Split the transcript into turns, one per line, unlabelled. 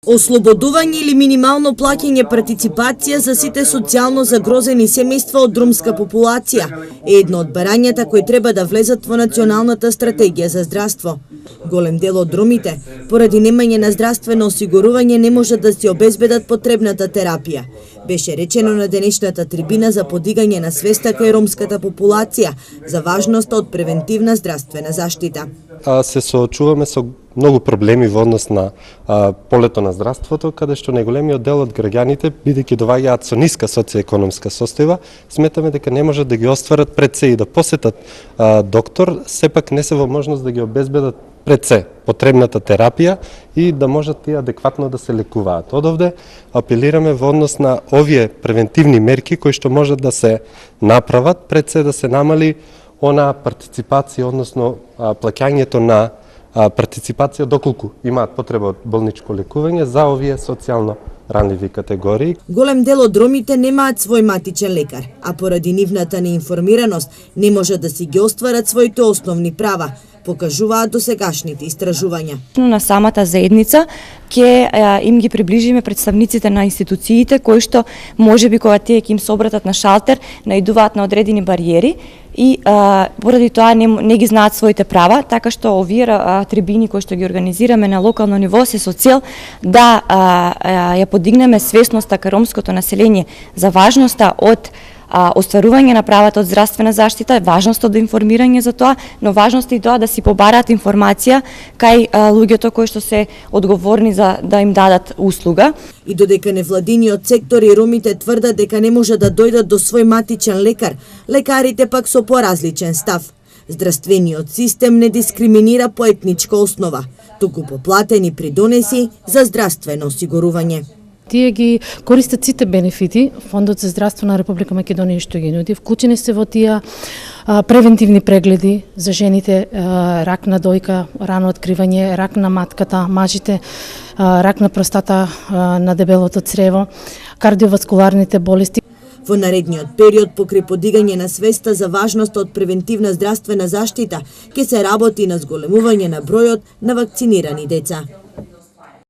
Ослободување или минимално плаќање партиципација за сите социјално загрозени семејства од ромска популација е едно од барањата кои треба да влезат во Националната стратегија за здравство. Голем дел од ромите, поради немање на здравствено осигурување, не можат да си обезбедат потребната терапија. Беше речено на денешната трибина за подигање на свеста кај ромската популација за важноста од превентивна здравствена заштита.
Се соочуваме со многу проблеми во однос на полето на здравството, каде што најголемиот дел од граѓаните, бидејќи доаѓаат со ниска социоекономска состојба, сметаме дека не можат да ги остварат пред се и да посетат доктор, сепак не се во можност да ги обезбедат пред се потребната терапија и да можат тие адекватно да се лекуваат. Одовде апелираме во однос на овие превентивни мерки кои што можат да се направат, пред се да се намали она партиципација, односно плаќањето на партиципација доколку имаат потреба од болничко лекување за овие социјално ранливи категории.
Голем дел од ромите немаат свој матичен лекар, а поради нивната неинформираност не може да си ги остварат своите основни права, покажуваат досегашните истражувања.
На самата заедница ќе им ги приближиме представниците на институциите кои што можеби кога тие ќе им се обратат на шалтер наидуваат на одредени бариери и поради тоа не ги знаат своите права, така што овие трибини кои што ги организираме на локално ниво се со цел да ја подигнеме свесноста кај ромското население за важноста од остварување на правата од здравствена заштита, важност од информирање за тоа, но важност и тоа да си побараат информација кај луѓето кои што се одговорни за да им дадат услуга.
И додека невладиниот сектор и ромите тврдат дека не може да дојдат до свој матичен лекар, лекарите пак со поразличен став. Здравствениот систем не дискриминира по етничка основа, туку по платени придонеси за здравствено осигурување.
Тие ги користат сите бенефити, Фондот за здравство на Република Македонија што ги нуди. Вклучени се во тие превентивни прегледи за жените, рак на дојка, рано откривање, рак на матката, мажите, рак на простата, на дебелото црево, кардиоваскуларните болести.
Во наредниот период, покрај подигање на свеста за важност од превентивна здравствена заштита, ќе се работи на зголемување на бројот на вакцинирани деца.